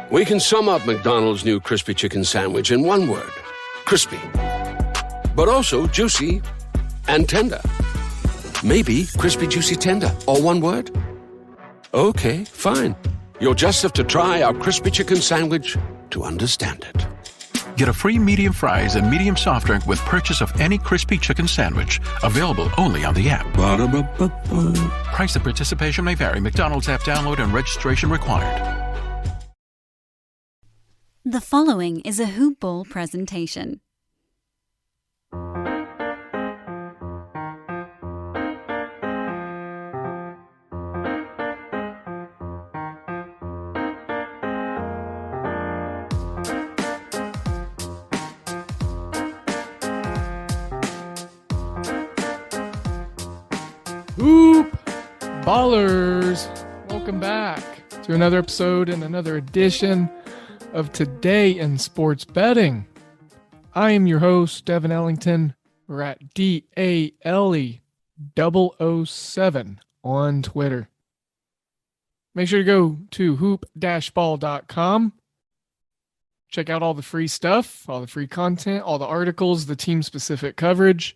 We can sum up McDonald's new crispy chicken sandwich in one word: crispy. But also juicy and tender. Maybe crispy, juicy, tender, all one word? Okay, fine. You'll just have to try our crispy chicken sandwich to understand it. Get a free medium fries and medium soft drink with purchase of any crispy chicken sandwich. Available only on the app. Ba-da-ba-ba-ba. Price and participation may vary. McDonald's app download and registration required. The following is a Hoop Ball presentation. Hoop Ballers, welcome back to another episode and another edition of Today in Sports Betting. I am your host, Devin Ellington. We're at DALE007 on Twitter. Make sure to go to hoop-ball.com. Check out all the free stuff, all the free content, all the articles, the team-specific coverage.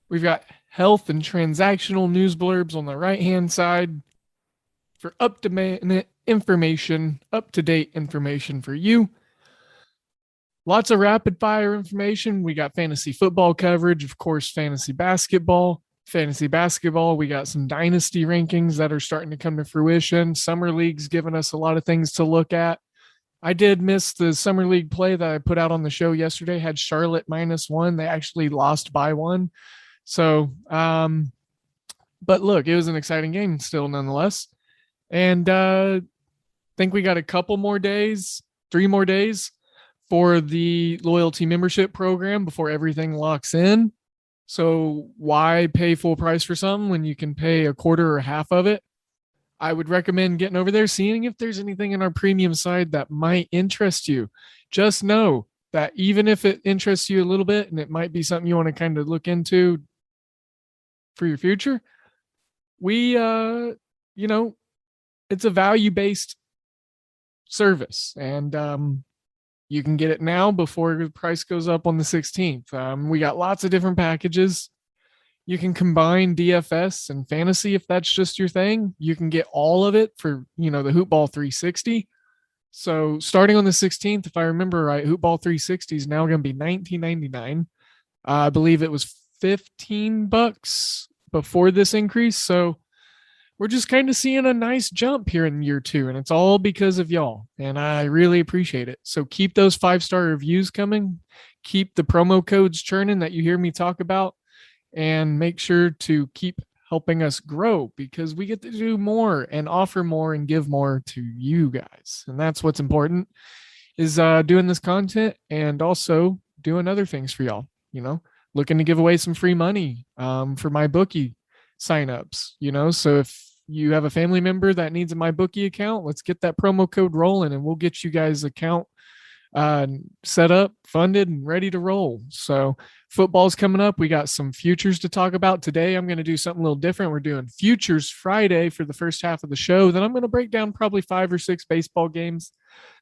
We've got health and transactional news blurbs on the right-hand side for up-to-date information for you. Lots of rapid-fire information. We got fantasy football coverage, of course, fantasy basketball. Fantasy basketball, we got some dynasty rankings that are starting to come to fruition. Summer League's given us a lot of things to look at. I did miss the Summer League play that I put out on the show yesterday. Had Charlotte -1. They actually lost by 1. So, but look, it was an exciting game still nonetheless. And think we got a couple more days, 3 more days for the loyalty membership program before everything locks in. So why pay full price for something when you can pay a quarter or half of it? I would recommend getting over there, seeing if there's anything in our premium side that might interest you. Just know that even if it interests you a little bit and it might be something you want to kind of look into for your future, we, it's a value-based service, and you can get it now before the price goes up on the 16th. We got lots of different packages. You can combine DFS and fantasy if that's just your thing. You can get all of it for, the Hoop Ball 360. So starting on the 16th, if I remember right, Hoop Ball 360 is now going to be $19.99. I believe it was $15 before this increase. So we're just kind of seeing a nice jump here in year 2, and it's all because of y'all, and I really appreciate it. So keep those 5-star reviews coming. Keep the promo codes churning that you hear me talk about, and make sure to keep helping us grow, because we get to do more and offer more and give more to you guys. And that's what's important, is doing this content and also doing other things for y'all, looking to give away some free money for my bookie signups, so if you have a family member that needs a MyBookie account, let's get that promo code rolling and we'll get you guys account set up, funded, and ready to roll. So football's coming up. We got some futures to talk about today. I'm going to do something a little different. We're doing Futures Friday for the first half of the show. Then I'm going to break down probably 5 or 6 baseball games.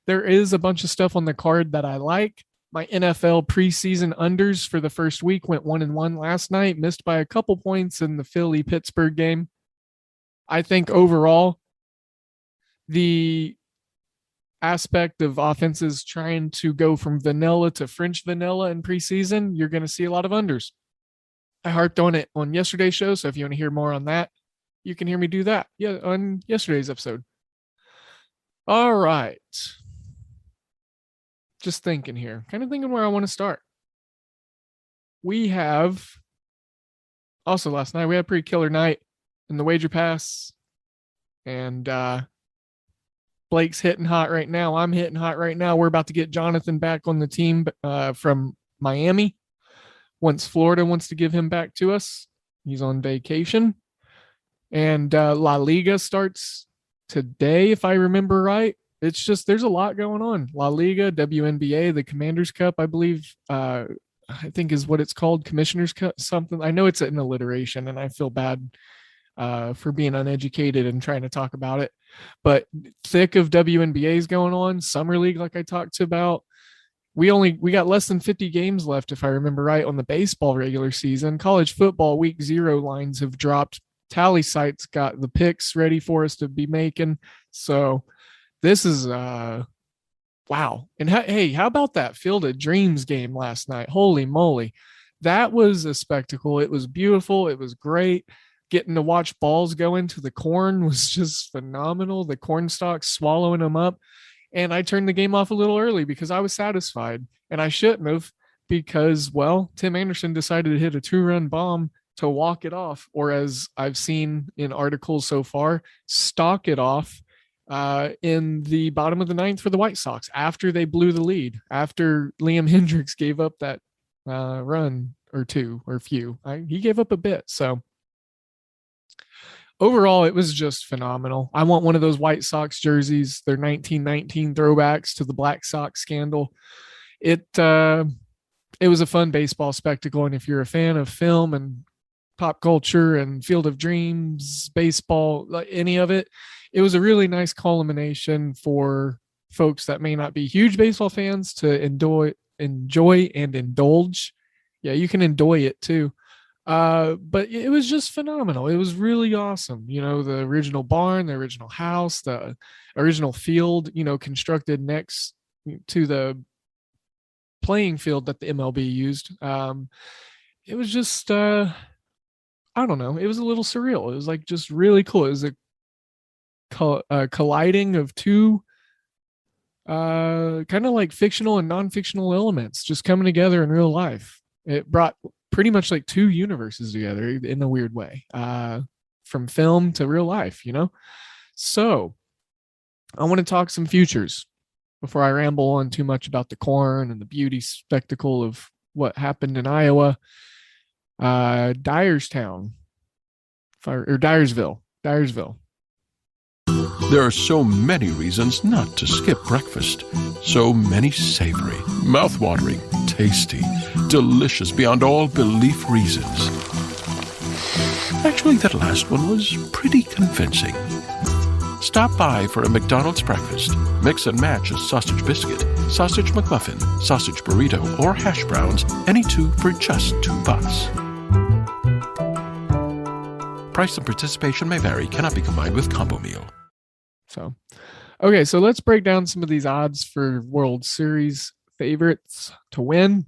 There is a bunch of stuff on the card that I like. My NFL preseason unders for the first week went 1-1 last night, missed by a couple points in the Philly-Pittsburgh game. I think overall, the aspect of offenses trying to go from vanilla to French vanilla in preseason, you're going to see a lot of unders. I harped on it on yesterday's show, so if you want to hear more on that, you can hear me do that on yesterday's episode. All right. Just thinking here, kind of thinking where I want to start. We have also last night, we had a pretty killer night in the wager pass, and Blake's hitting hot right now. I'm hitting hot right now. We're about to get Jonathan back on the team from Miami once Florida wants to give him back to us. He's on vacation. And La Liga starts today, if I remember right. It's just, there's a lot going on. La Liga, WNBA, the Commanders Cup, I believe, I think is what it's called, Commissioner's Cup, something. I know it's an alliteration, and I feel bad for being uneducated and trying to talk about it. But thick of WNBAs going on, summer league, like I talked about. We got less than 50 games left, if I remember right, on the baseball regular season. College football week 0 lines have dropped. Tally sites got the picks ready for us to be making. So this is wow. And hey, how about that Field of Dreams game last night? Holy moly. That was a spectacle. It was beautiful. It was great. Getting to watch balls go into the corn was just phenomenal. The corn stalks swallowing them up. And I turned the game off a little early because I was satisfied. And I shouldn't have, because, well, Tim Anderson decided to hit a 2-run bomb to walk it off, or as I've seen in articles so far, stalk it off in the bottom of the 9th for the White Sox after they blew the lead, after Liam Hendricks gave up that run or two or few. He gave up a bit. So overall, it was just phenomenal. I want one of those White Sox jerseys. They're 1919 throwbacks to the Black Sox scandal. It was a fun baseball spectacle, and if you're a fan of film and pop culture and Field of Dreams, baseball, like any of it, it was a really nice culmination for folks that may not be huge baseball fans to enjoy and indulge. Yeah, you can enjoy it too. But it was just phenomenal. It was really awesome. You know, the original barn, the original house, the original field, you know, constructed next to the playing field that the MLB used. It was just, I don't know. It was a little surreal. It was like just really cool. It was a colliding of two kind of like fictional and non-fictional elements just coming together in real life. It brought pretty much like two universes together in a weird way, from film to real life, you know? So I want to talk some futures before I ramble on too much about the corn and the beauty spectacle of what happened in Iowa. Dyersville. There are so many reasons not to skip breakfast. So many savory, mouth-watering, tasty, delicious beyond all belief reasons. Actually, that last one was pretty convincing. Stop by for a McDonald's breakfast. Mix and match a sausage biscuit, sausage McMuffin, sausage burrito, or hash browns, any two for just $2. Price and participation may vary, cannot be combined with combo meal. So, okay, so let's break down some of these odds for World Series favorites to win.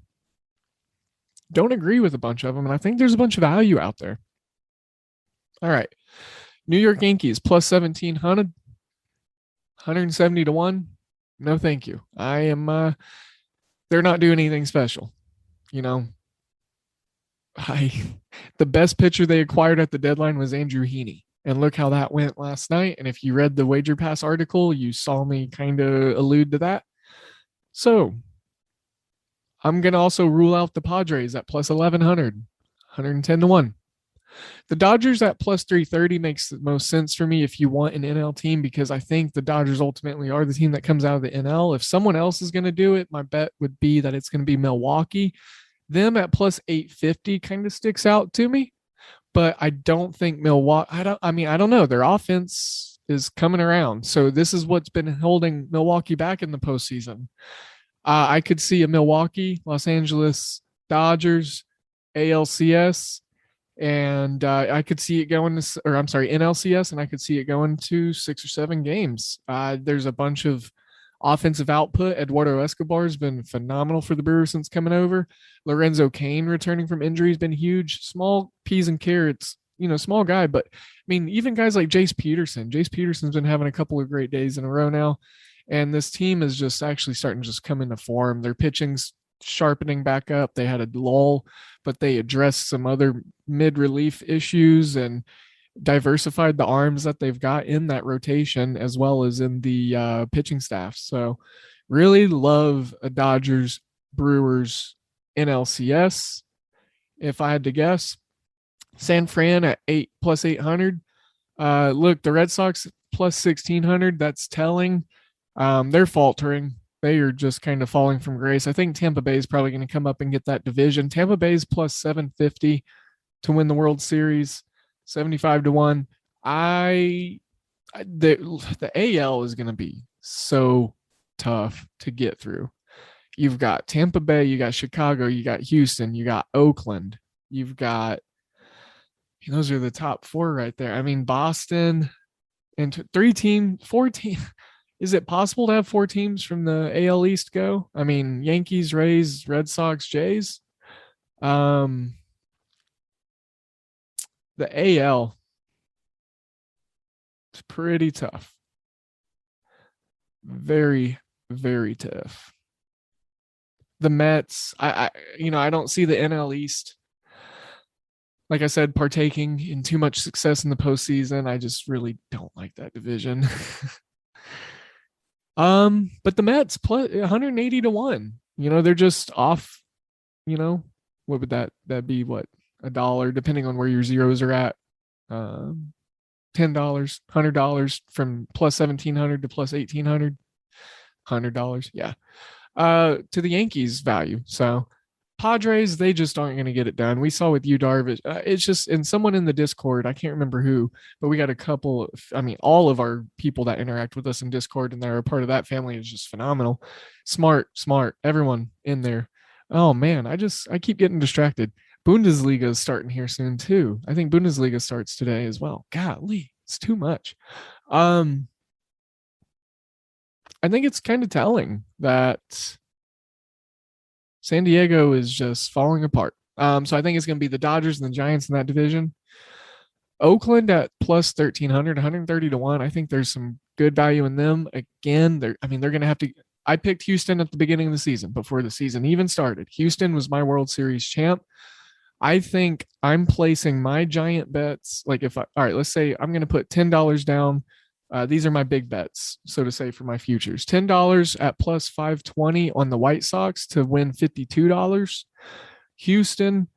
Don't agree with a bunch of them, and I think there's a bunch of value out there. All right. New York Yankees plus 1,700, 170 to 1. No, thank you. They're not doing anything special. You know, the best pitcher they acquired at the deadline was Andrew Heaney. And look how that went last night. And if you read the Wager Pass article, you saw me kind of allude to that. So I'm going to also rule out the Padres at plus 1,100, 110 to 1. The Dodgers at plus 330 makes the most sense for me if you want an NL team, because I think the Dodgers ultimately are the team that comes out of the NL. If someone else is going to do it, my bet would be that it's going to be Milwaukee. Them at plus 850 kind of sticks out to me. But I don't think Milwaukee, I don't know. Their offense is coming around. So this is what's been holding Milwaukee back in the postseason. I could see a Milwaukee, Los Angeles Dodgers, ALCS, and I could see it going to, NLCS, and I could see it going to 6 or 7 games. There's a bunch of offensive output. Eduardo Escobar has been phenomenal for the Brewers since coming over. Lorenzo Cain returning from injury has been huge. Small peas and carrots, you know, small guy. But, I mean, even guys like Jace Peterson. Jace Peterson's been having a couple of great days in a row now. And this team is just actually starting to just come into form. Their pitching's sharpening back up. They had a lull, but they addressed some other mid-relief issues and diversified the arms that they've got in that rotation as well as in the pitching staff. So really love a Dodgers Brewers NLCS. If I had to guess, San Fran at plus 800. Look, the Red Sox plus 1,600. That's telling. They're faltering. They are just kind of falling from grace. I think Tampa Bay is probably going to come up and get that division. Tampa Bay is plus 750 to win the World Series. 75-1. The AL is going to be so tough to get through. You've got Tampa Bay, you got Chicago, you got Houston, you got Oakland, you've got, those are the top four right there. I mean, Boston and four teams. Is it possible to have four teams from the AL East go? I mean, Yankees, Rays, Red Sox, Jays. The AL is pretty tough. Very, very tough. The Mets, I don't see the NL East, like I said, partaking in too much success in the postseason. I just really don't like that division. But the Mets plus 180-1. They're just off. What would that be? What, $1, depending on where your zeros are at. $10, $100 from plus 1,700 to plus 1,800. $100, yeah. To the Yankees value. So Padres, they just aren't going to get it done. We saw with Yu Darvish. It's just, and someone in the Discord, I can't remember who, but we got a couple. All of our people that interact with us in Discord and they're a part of that family is just phenomenal. Smart. Everyone in there. Oh man, I keep getting distracted. Bundesliga is starting here soon too. I think Bundesliga starts today as well. Golly, it's too much. I think it's kind of telling that San Diego is just falling apart. So I think it's going to be the Dodgers and the Giants in that division. Oakland at plus 1,300, 130-1. I think there's some good value in them. Again, they're going to have to. I picked Houston at the beginning of the season before the season even started. Houston was my World Series champ. I think I'm placing my giant bets. Like all right, let's say I'm going to put $10 down. These are my big bets, so to say, for my futures. $10 at plus 520 on the White Sox to win $52. Houston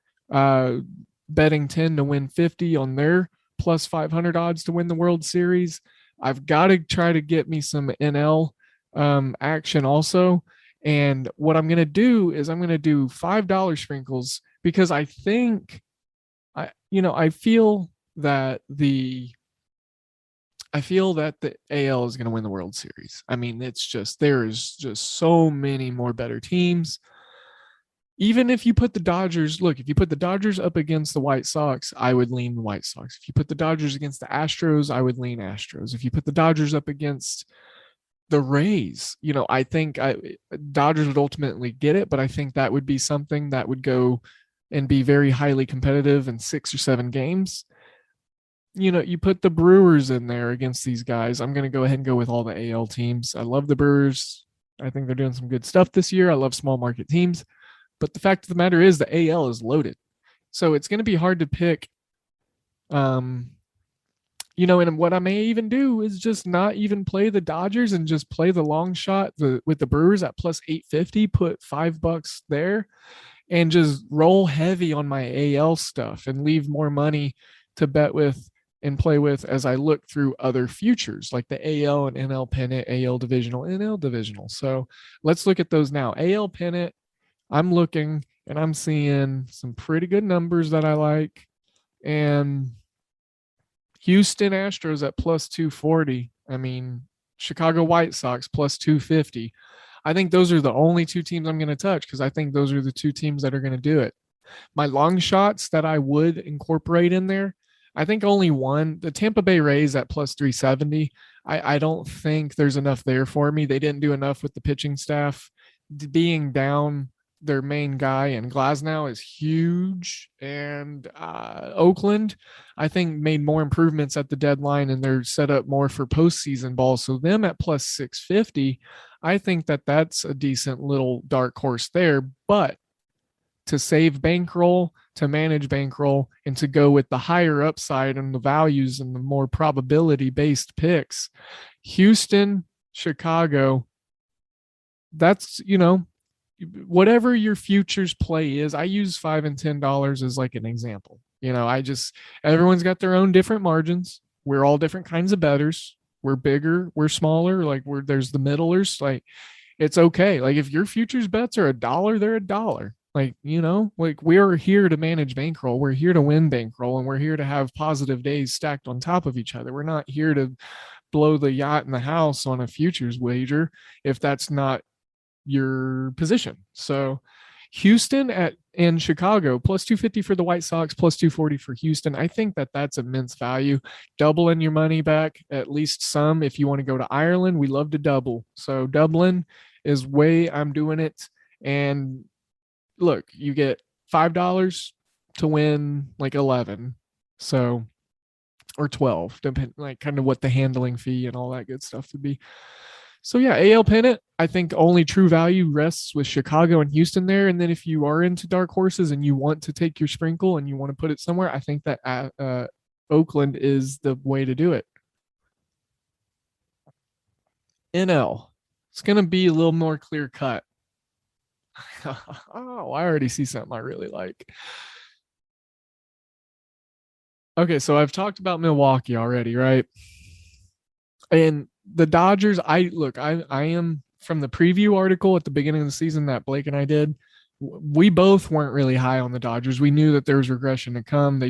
betting 10 to win 50 on their plus 500 odds to win the World Series. I've got to try to get me some NL action also. And what I'm going to do is I'm going to do $5 sprinkles because I think I feel that the AL is going to win the World Series. I mean, there is just so many more better teams. Even if you put the Dodgers up against the White Sox, I would lean the White Sox. If you put the Dodgers against the Astros, I would lean Astros. If you put the Dodgers up against the Rays, I think Dodgers would ultimately get it, but I think that would be something that would go and be very highly competitive in 6 or 7 games. You put the Brewers in there against these guys. I'm going to go ahead and go with all the AL teams. I love the Brewers. I think they're doing some good stuff this year. I love small market teams. But the fact of the matter is the AL is loaded. So it's going to be hard to pick. And what I may even do is just not even play the Dodgers and just play the long shot with the Brewers at plus 850, put $5 there and just roll heavy on my AL stuff and leave more money to bet with and play with as I look through other futures like the AL and NL pennant, AL divisional, NL divisional. So let's look at those now. AL pennant, I'm looking and I'm seeing some pretty good numbers that I like. And Houston Astros at plus 240. Chicago White Sox plus 250. I think those are the only 2 teams I'm going to touch because I think those are the 2 teams that are going to do it. My long shots that I would incorporate in there, I think only one, the Tampa Bay Rays at plus 370. I don't think there's enough there for me. They didn't do enough with the pitching staff. Being down their main guy, and Glasnow is huge. And Oakland, I think, made more improvements at the deadline, and they're set up more for postseason ball. So them at plus 650, I think that's a decent little dark horse there. But to save bankroll, to manage bankroll, and to go with the higher upside and the values and the more probability-based picks, Houston, Chicago, that's, whatever your futures play is. I use $5 and $10 as like an example. Everyone's got their own different margins. We're all different kinds of bettors. We're bigger, we're smaller, there's the middlers. It's okay. If your futures bets are $1, they're $1. Like, like we're here to manage bankroll. We're here to win bankroll, and we're here to have positive days stacked on top of each other. We're not here to blow the yacht in the house on a futures wager if that's not your position. So Houston and Chicago plus 250 for the White Sox, plus 240 for Houston. I think that that's immense value. Doubling your money back, at least some. If you want to go to Ireland, we love to double. So Dublin is way I'm doing it. And look, you get $5 to win like 11. So, or 12, depending like kind of what the handling fee and all that good stuff would be. So yeah, AL pennant, I think only true value rests with Chicago and Houston there. And then if you are into dark horses and you want to take your sprinkle and you want to put it somewhere, I think that Oakland is the way to do it. NL, it's going to be a little more clear cut. Oh, I already see something I really like. Okay, so I've talked about Milwaukee already, right? And the Dodgers, I am from the preview article at the beginning of the season that Blake and I did. We both weren't really high on the Dodgers. We knew that there was regression to come.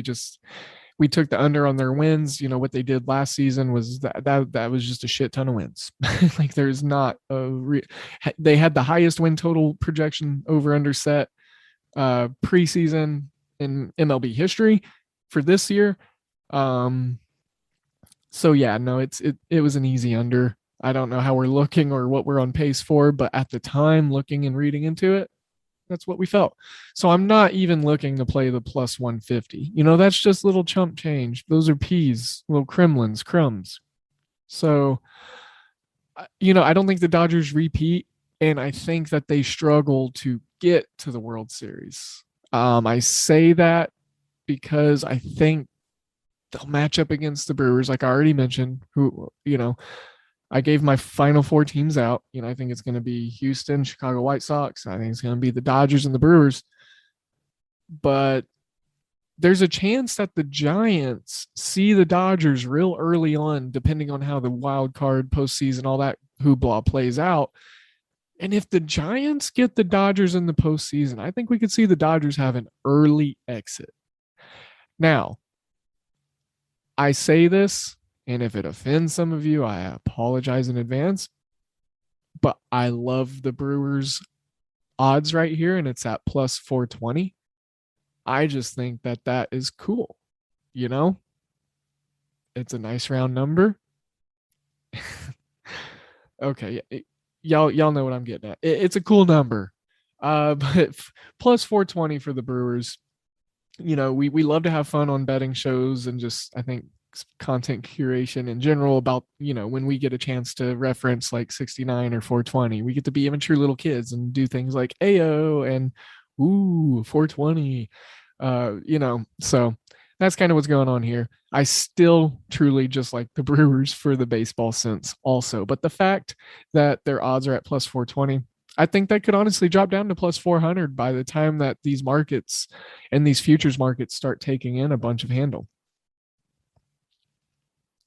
We took the under on their wins. What they did last season was that was just a shit ton of wins. Like there's not they had the highest win total projection over under set preseason in MLB history for this year. So yeah, no, it was an easy under. I don't know how we're looking or what we're on pace for, but at the time, looking and reading into it, that's what we felt. So I'm not even looking to play the plus 150. That's just little chump change. Those are peas, little crumbs. So, I don't think the Dodgers repeat, and I think that they struggle to get to the World Series. I say that because I think they'll match up against the Brewers, like I already mentioned, who, I gave my final four teams out. I think it's going to be Houston, Chicago White Sox. I think it's going to be the Dodgers and the Brewers. But there's a chance that the Giants see the Dodgers real early on, depending on how the wild card postseason, all that hoopla plays out. And if the Giants get the Dodgers in the postseason, I think we could see the Dodgers have an early exit. Now, I say this, and if it offends some of you, I apologize in advance, but I love the Brewers odds right here, and it's at plus 420. I just think that is cool. It's a nice round number. Okay. Y'all know what I'm getting at. It's a cool number. But plus 420 for the Brewers. We love to have fun on betting shows and just, I think, content curation in general about, when we get a chance to reference like 69 or 420, we get to be immature little kids and do things like Ayo and 420, so that's kind of what's going on here. I still truly just like the Brewers for the baseball sense also, but the fact that their odds are at plus 420, I think that could honestly drop down to plus 400 by the time that these markets and these futures markets start taking in a bunch of handle.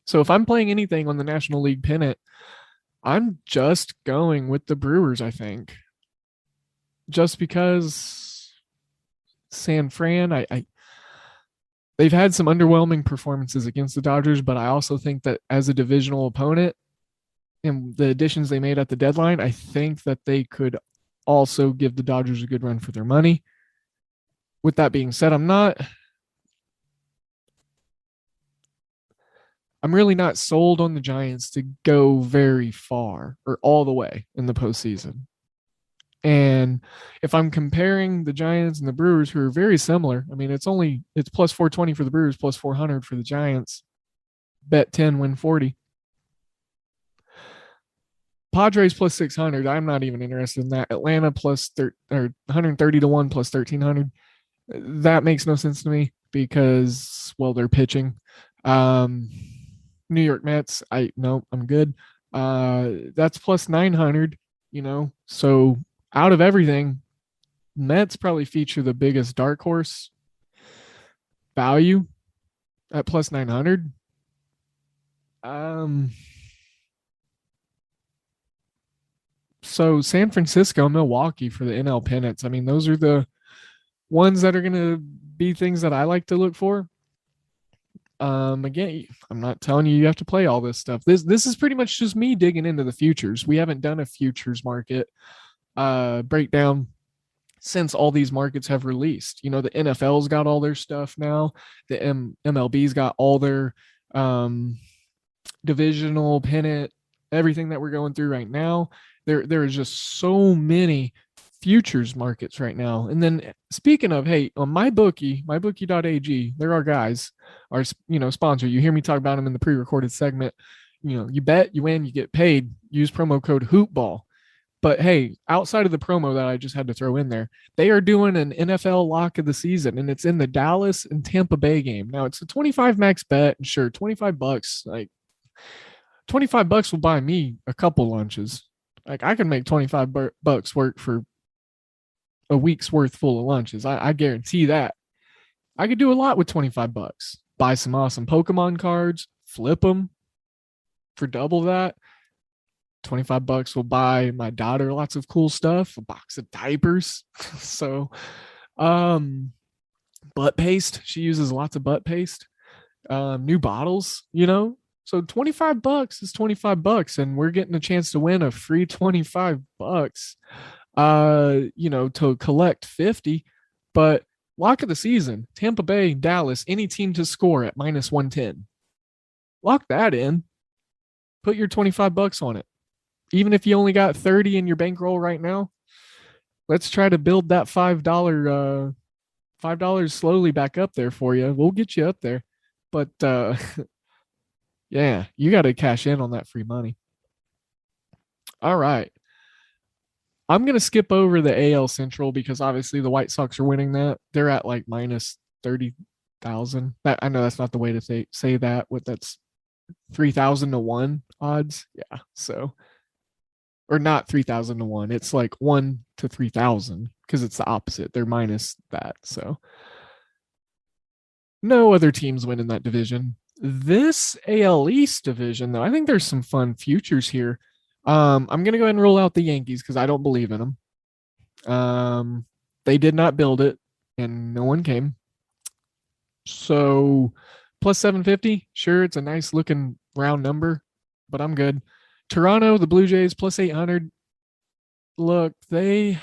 So if I'm playing anything on the National League pennant, I'm just going with the Brewers, I think. Just because San Fran, they've had some underwhelming performances against the Dodgers, but I also think that as a divisional opponent and the additions they made at the deadline, I think that they could also give the Dodgers a good run for their money. With that being said, I'm really not sold on the Giants to go very far or all the way in the postseason. And if I'm comparing the Giants and the Brewers, who are very similar, I mean, it's plus 420 for the Brewers, plus 400 for the Giants. Bet 10, win 40. Padres plus 600. I'm not even interested in that. Atlanta plus 130 to 1 plus 1300. That makes no sense to me because, well, they're pitching. New York Mets, I'm good. That's plus 900, so out of everything, Mets probably feature the biggest dark horse value at plus 900. So San Francisco, Milwaukee for the NL pennants. I mean, those are the ones that are going to be things that I like to look for. Again, I'm not telling you have to play all this stuff. This is pretty much just me digging into the futures. We haven't done a futures market breakdown since all these markets have released. You know, the NFL's got all their stuff now. The MLB's got all their divisional pennant, everything that we're going through right now. There is just so many futures markets right now. And then speaking of, hey, on mybookie.ag, there are guys, our sponsor. You hear me talk about them in the pre-recorded segment. You know, you bet, you win, you get paid. Use promo code HoopBall. But hey, outside of the promo that I just had to throw in there, they are doing an NFL lock of the season, and it's in the Dallas and Tampa Bay game. Now it's a 25 max bet, and sure, $25, like $25 will buy me a couple lunches. Like I can make 25 bucks work for a week's worth full of lunches. I guarantee that. I could do a lot with $25. Buy some awesome Pokemon cards, flip them for double that. $25 will buy my daughter lots of cool stuff, a box of diapers. So, butt paste. She uses lots of butt paste. New bottles, you know. So $25 is $25, and we're getting a chance to win a free $25. To collect 50. But lock of the season: Tampa Bay, Dallas, any team to score at -110. Lock that in. Put your $25 on it. Even if you only got 30 in your bankroll right now, let's try to build that $5 slowly back up there for you. We'll get you up there. But yeah, you got to cash in on that free money. All right. I'm going to skip over the AL Central because obviously the White Sox are winning that. They're at like -30,000. I know that's not the way to say that. That's 3,000 to 1 odds. Yeah. So, or not 3,000 to 1. It's like 1 to 3,000 because it's the opposite. They're minus that. So no other teams win in that division. This AL East division, though, I think there's some fun futures here. I'm going to go ahead and roll out the Yankees because I don't believe in them. They did not build it, and no one came. So plus 750, sure, it's a nice looking round number, but I'm good. Toronto, the Blue Jays, plus 800. Look, I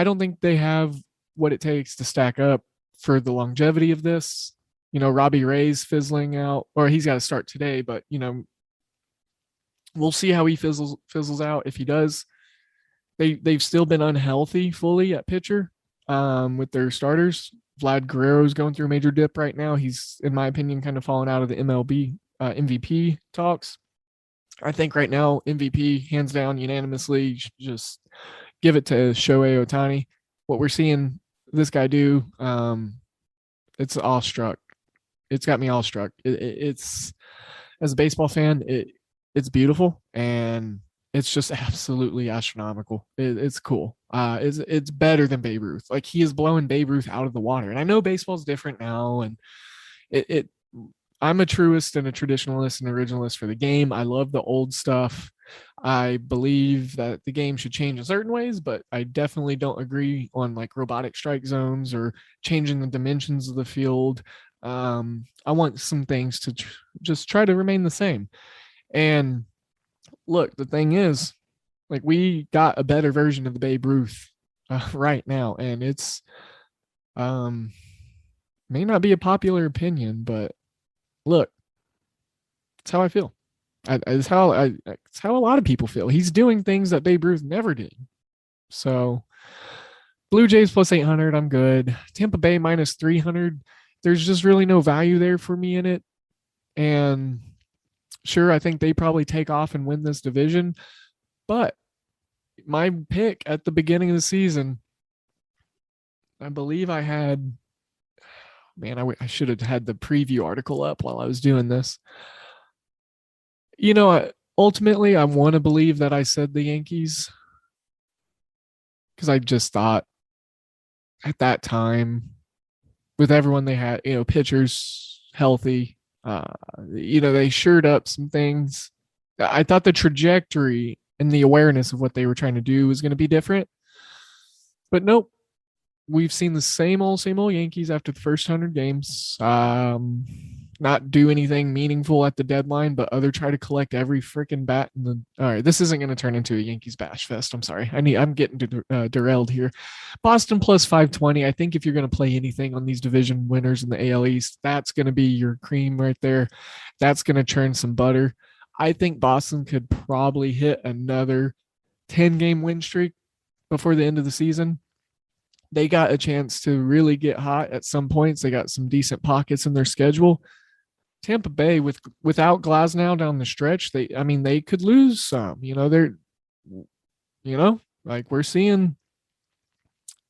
don't think they have what it takes to stack up for the longevity of this. You know, Robbie Ray's fizzling out, or he's got to start today, but, you know, we'll see how he fizzles out if he does. They've still been unhealthy fully at pitcher with their starters. Vlad Guerrero's going through a major dip right now. He's, in my opinion, kind of fallen out of the MLB MVP talks. I think right now, MVP, hands down, unanimously, just give it to Shohei Ohtani. What we're seeing this guy do, it's awestruck. It's got me awestruck. It's, as a baseball fan, it's beautiful, and it's just absolutely astronomical. It's cool. It's better than Babe Ruth. Like, he is blowing Babe Ruth out of the water. And I know baseball's different now, and I'm a truist and a traditionalist and originalist for the game. I love the old stuff. I believe that the game should change in certain ways, but I definitely don't agree on like robotic strike zones or changing the dimensions of the field. I want some things to just try to remain the same. And look, the thing is, like, we got a better version of the Babe Ruth right now, and it's may not be a popular opinion, but look, it's how I feel. It's how a lot of people feel. He's doing things that Babe Ruth never did. So, Blue Jays plus 800, I'm good. Tampa Bay minus 300. There's just really no value there for me in it. And sure, I think they probably take off and win this division. But my pick at the beginning of the season, I believe I had, I should have had the preview article up while I was doing this. You know, ultimately, I want to believe that I said the Yankees, because I just thought at that time, with everyone they had, you know, pitchers healthy, they shored up some things. I thought the trajectory and the awareness of what they were trying to do was going to be different. But nope, we've seen the same old Yankees after the first 100 games. Not do anything meaningful at the deadline, but other try to collect every freaking bat. All right, this isn't going to turn into a Yankees bash fest. I'm sorry. I'm getting derailed here. Boston plus 520. I think if you're going to play anything on these division winners in the AL East, that's going to be your cream right there. That's going to churn some butter. I think Boston could probably hit another 10-game win streak before the end of the season. They got a chance to really get hot at some points. They got some decent pockets in their schedule. Tampa Bay without Glasnow down the stretch, they could lose some. They're like we're seeing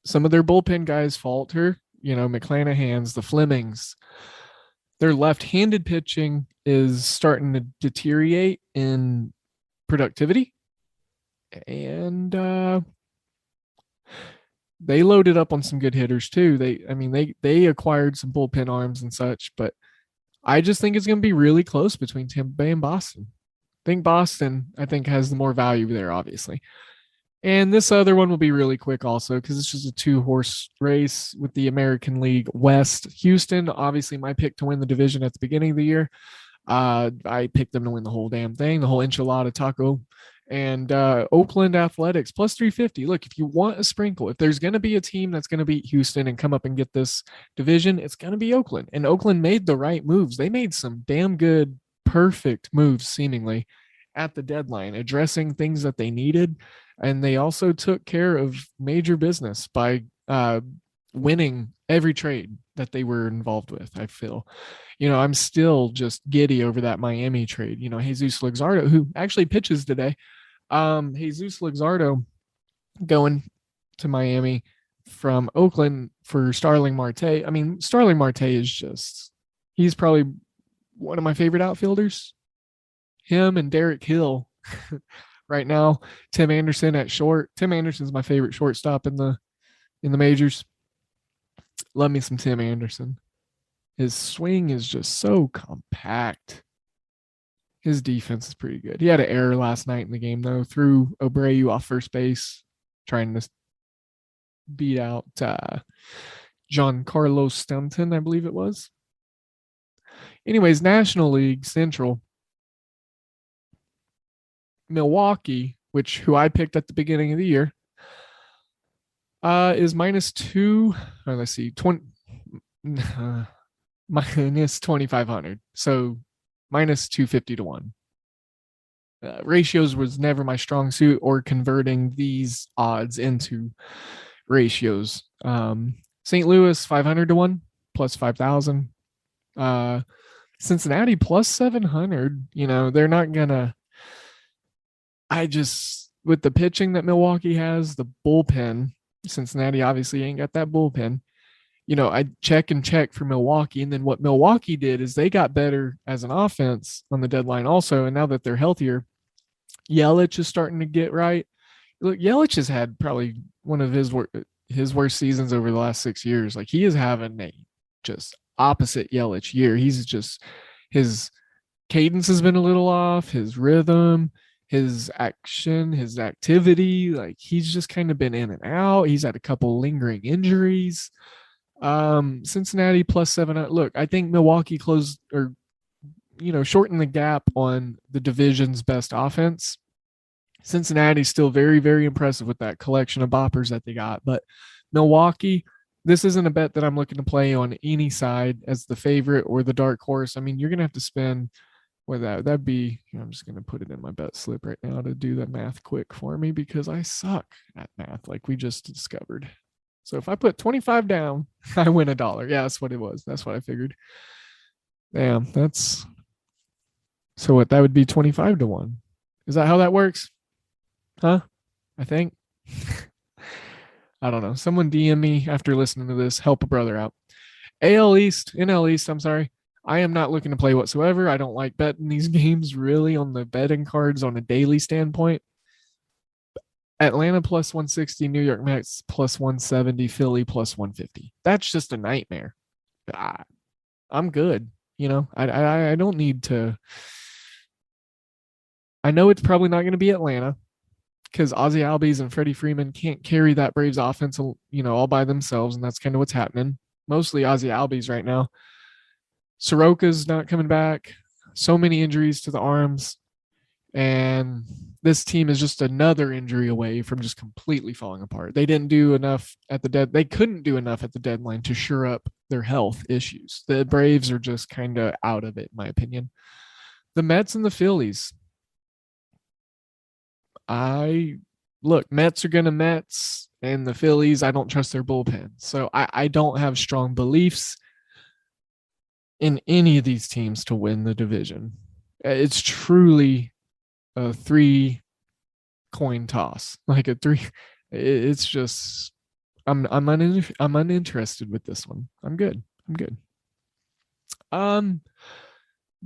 some of their bullpen guys falter. McClanahan's, the Flemings. Their left-handed pitching is starting to deteriorate in productivity. And they loaded up on some good hitters too. They acquired some bullpen arms and such, but I just think it's going to be really close between Tampa Bay and Boston. Boston has the more value there, obviously. And this other one will be really quick also because it's just a 2-horse race with the American League West. Houston, obviously my pick to win the division at the beginning of the year. I picked them to win the whole damn thing, the whole enchilada taco. And Oakland Athletics plus 350. Look, if you want a sprinkle, if there's going to be a team that's going to beat Houston and come up and get this division, it's going to be Oakland. And Oakland made the right moves. They made some damn good, perfect moves, seemingly, at the deadline, addressing things that they needed. And they also took care of major business by winning every trade that they were involved with, I feel. I'm still just giddy over that Miami trade. Jesus Luxardo, who actually pitches today. Jesus Luxardo going to Miami from Oakland for Starling Marte. Starling Marte is he's probably one of my favorite outfielders. Him and Derek Hill right now. Tim Anderson at short. Tim Anderson's my favorite shortstop in the majors. Love me some Tim Anderson. His swing is just so compact. His defense is pretty good. He had an error last night in the game, though, threw Abreu off first base, trying to beat out Giancarlo Stanton, I believe it was. Anyways, National League Central. Milwaukee, who I picked at the beginning of the year, is -2. Let's see, minus 2,500. So minus 250 to 1. Ratios was never my strong suit, or converting these odds into ratios. St. Louis 500 to 1 plus 5,000. Cincinnati plus 700. They're not gonna. With the pitching that Milwaukee has, the bullpen, Cincinnati obviously ain't got that bullpen. I check for Milwaukee. And then what Milwaukee did is they got better as an offense on the deadline also. And now that they're healthier, Yelich is starting to get right. Look, Yelich has had probably one of his worst seasons over the last 6 years. Like, he is having a just opposite Yelich year. His cadence has been a little off, his rhythm, his action, his activity. Like, he's just kind of been in and out. He's had a couple lingering injuries. Cincinnati plus 7. Look, I think Milwaukee shortened the gap on the division's best offense. Cincinnati's still very, very impressive with that collection of boppers that they got. But Milwaukee, this isn't a bet that I'm looking to play on any side as the favorite or the dark horse. You're going to have to spend that'd be, I'm just going to put it in my bet slip right now to do the math quick for me, because I suck at math, like we just discovered. So if I put 25 down, I win $1. Yeah, that's what it was. That's what I figured. Damn, so what, that would be 25 to 1. Is that how that works? Huh? I think. I don't know. Someone DM me after listening to this. Help a brother out. NL East, I'm sorry. I am not looking to play whatsoever. I don't like betting these games really on the betting cards on a daily standpoint. Atlanta plus 160, New York Mets plus 170, Philly plus 150. That's just a nightmare. I'm good. I don't need to. I know it's probably not going to be Atlanta. because Ozzie Albies and Freddie Freeman can't carry that Braves offense, all by themselves, and that's kind of what's happening. Mostly Ozzie Albies right now. Soroka's not coming back. So many injuries to the arms, and this team is just another injury away from just completely falling apart. They didn't do enough They couldn't do enough at the deadline to shore up their health issues. The Braves are just kind of out of it, in my opinion. The Mets and the Phillies. Mets are going to Mets, and the Phillies, I don't trust their bullpen. So I don't have strong beliefs in any of these teams to win the division. It's truly a 3-coin toss. It's just I'm uninterested with this one. I'm good.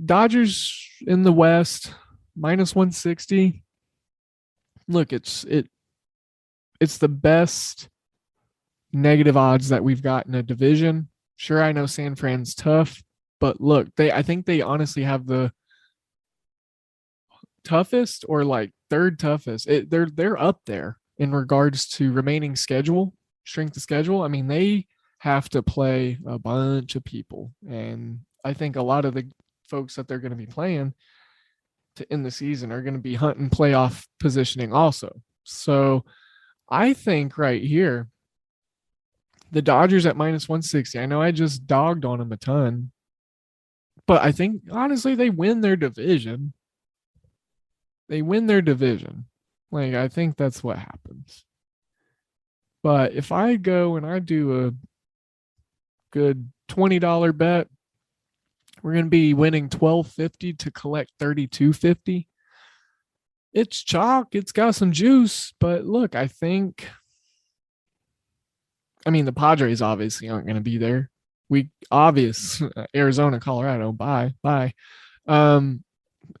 Dodgers in the West, -160. Look, it's the best negative odds that we've got in a division. Sure, I know San Fran's tough, but look, I think they honestly have the toughest or like third toughest. They're up there in regards to remaining schedule, strength of schedule. I mean, they have to play a bunch of people, and I think a lot of the folks that they're going to be playing to end the season are going to be hunting playoff positioning also. So I think right here, the Dodgers at -160. I know I just dogged on them a ton, but I think honestly they win their division. I think that's what happens. But if I go and I do a good $20 bet, we're going to be winning $12.50 to collect $32.50. It's chalk. It's got some juice. But look, the Padres obviously aren't going to be there. Arizona, Colorado, bye.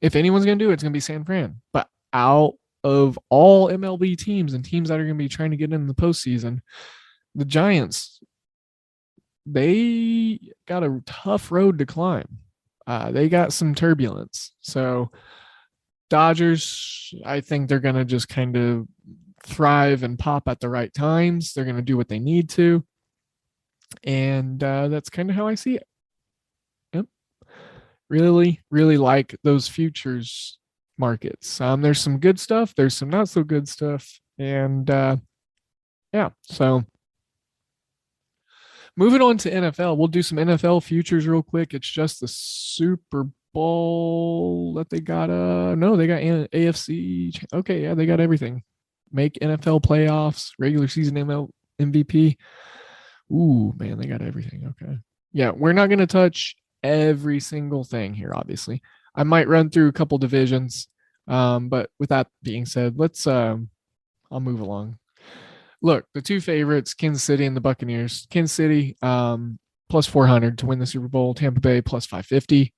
If anyone's going to do it, it's going to be San Fran. But out of all MLB teams and teams that are going to be trying to get in the postseason, the Giants, they got a tough road to climb. They got some turbulence. So Dodgers, I think they're going to just kind of thrive and pop at the right times. They're going to do what they need to. And that's kind of how I see it. Yep. Really, really like those futures markets. There's some good stuff. There's some not so good stuff. And so moving on to NFL, we'll do some NFL futures real quick. It's just the Super Bowl that they got. They got AFC. Okay, yeah, they got everything. Make NFL playoffs, regular season ML MVP. Ooh, man, they got everything. Okay. Yeah, we're not going to touch every single thing here, obviously. I might run through a couple divisions. But with that being said, I'll move along. Look, the two favorites, Kansas City and the Buccaneers. Kansas City, plus 400 to win the Super Bowl. Tampa Bay, plus 550.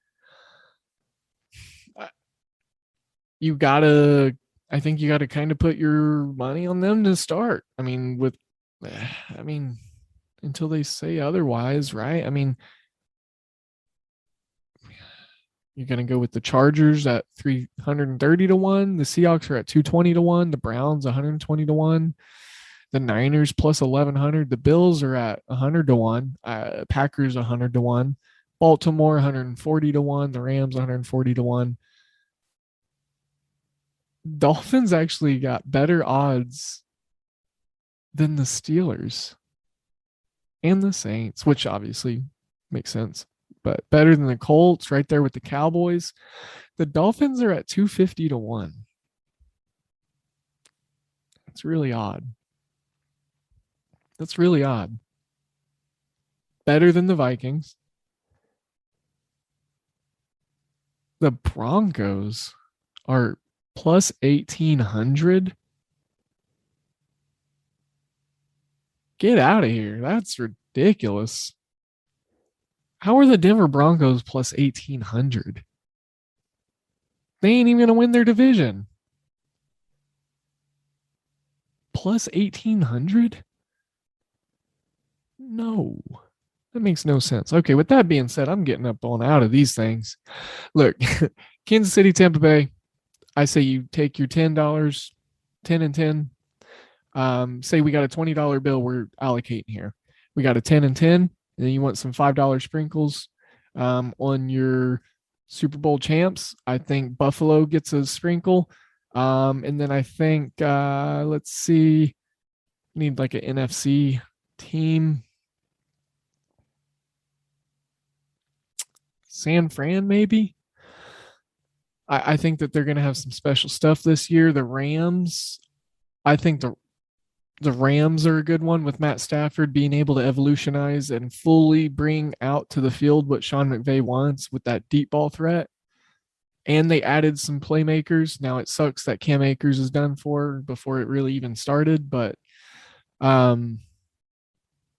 I think you got to kind of put your money on them to start. Until they say otherwise, right? You're going to go with the Chargers at 330 to 1. The Seahawks are at 220 to 1. The Browns 120 to 1. The Niners plus 1,100. The Bills are at 100 to 1. Packers 100 to 1. Baltimore 140 to 1. The Rams 140 to 1. Dolphins actually got better odds than the Steelers and the Saints, which obviously makes sense, but better than the Colts, right there with the Cowboys. The Dolphins are at 250 to 1. That's really odd. Better than the Vikings. The Broncos are plus 1,800. Get out of here. That's ridiculous. How are the Denver Broncos plus 1,800? They ain't even going to win their division. Plus 1,800? No. That makes no sense. Okay, with that being said, I'm getting up on out of these things. Look, Kansas City, Tampa Bay. I say you take your $10, 10 and 10. Say we got a $20 bill we're allocating here. We got a 10 and 10, and then you want some $5 sprinkles on your Super Bowl champs. I think Buffalo gets a sprinkle. And then I think, let's see, need like an NFC team. San Fran, maybe. I think that they're going to have some special stuff this year. The Rams, I think the Rams are a good one with Matt Stafford being able to evolutionize and fully bring out to the field what Sean McVay wants with that deep ball threat. And they added some playmakers. Now it sucks that Cam Akers is done for before it really even started, but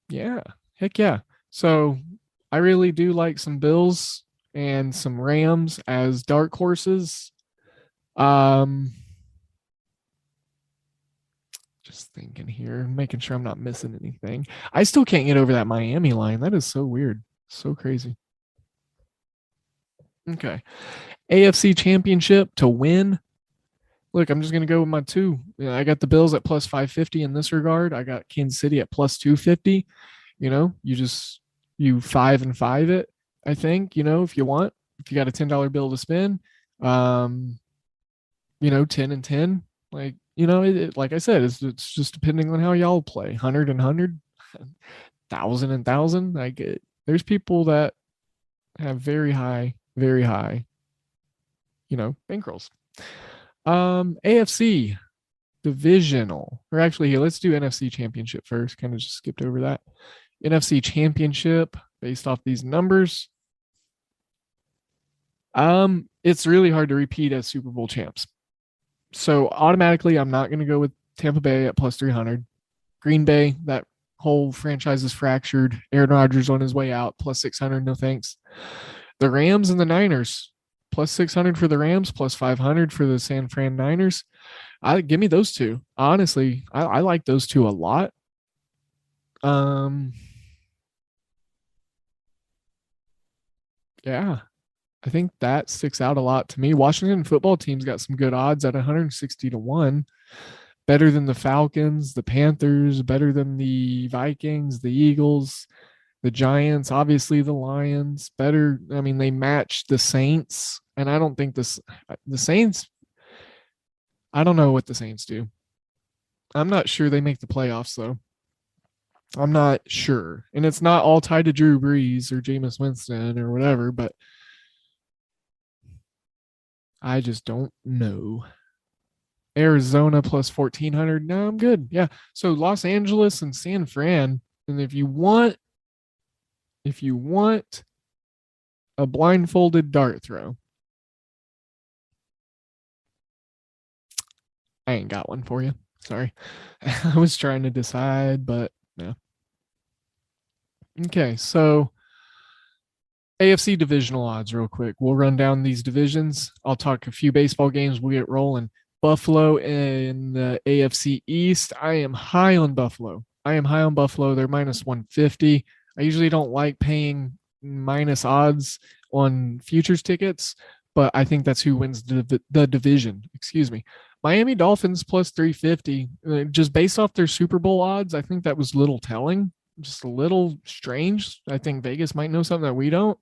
yeah, heck yeah. So I really do like some Bills and some Rams as dark horses. Just thinking here, making sure I'm not missing anything. I still can't get over that Miami line. That is so weird. So crazy. Okay. AFC Championship to win. Look, I'm just going to go with my two. I got the Bills at plus 550 in this regard. I got Kansas City at plus 250. You 5 and 5 it, I think, if you want. If you got a $10 bill to spend, 10 and 10. Like, like I said, it's just depending on how y'all play. 100 and 100, 1,000 and 1,000. Like, there's people that have very high, bankrolls. AFC divisional, or actually here, let's do NFC championship first. Kind of just skipped over that. NFC championship based off these numbers. It's really hard to repeat as Super Bowl champs. So automatically, I'm not going to go with Tampa Bay at plus 300. Green Bay, that whole franchise is fractured. Aaron Rodgers on his way out, plus 600. No thanks. The Rams and the Niners, plus 600 for the Rams, plus 500 for the San Fran Niners. Give me those two. Honestly, I like those two a lot. Yeah, I think that sticks out a lot to me. Washington football team's got some good odds at 160 to 1. Better than the Falcons, the Panthers, better than the Vikings, the Eagles, the Giants, obviously the Lions. Better, they match the Saints, and I don't think the Saints, I don't know what the Saints do. I'm not sure they make the playoffs, though. I'm not sure. And it's not all tied to Drew Brees or Jameis Winston or whatever, but I just don't know. Arizona plus 1,400. No, I'm good. Yeah. So Los Angeles and San Fran. And if you want a blindfolded dart throw, I ain't got one for you. Sorry. I was trying to decide, but no. Okay, so AFC divisional odds real quick. We'll run down these divisions. I'll talk a few baseball games. We'll get rolling. Buffalo in the AFC East. I am high on Buffalo. They're minus 150. I usually don't like paying minus odds on futures tickets, but I think that's who wins the division. Excuse me. Miami Dolphins plus 350. Just based off their Super Bowl odds, I think that was little telling. Just a little strange. I think Vegas might know something that we don't.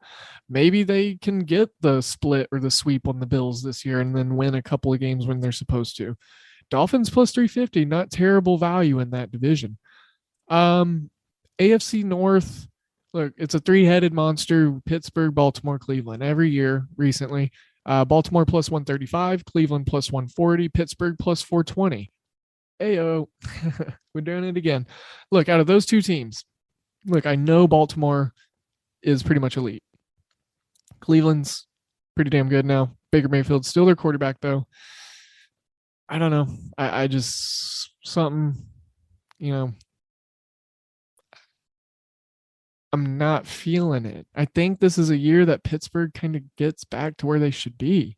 Maybe they can get the split or the sweep on the Bills this year and then win a couple of games when they're supposed to. Dolphins plus 350, not terrible value in that division. AFC North, look, it's a three-headed monster. Pittsburgh, Baltimore, Cleveland every year recently. Baltimore plus 135, Cleveland plus 140, Pittsburgh plus 420. Ayo, we're doing it again. Look, out of those two teams, I know Baltimore is pretty much elite. Cleveland's pretty damn good now. Baker Mayfield's still their quarterback, though. I don't know. I just, something, I'm not feeling it. I think this is a year that Pittsburgh kind of gets back to where they should be.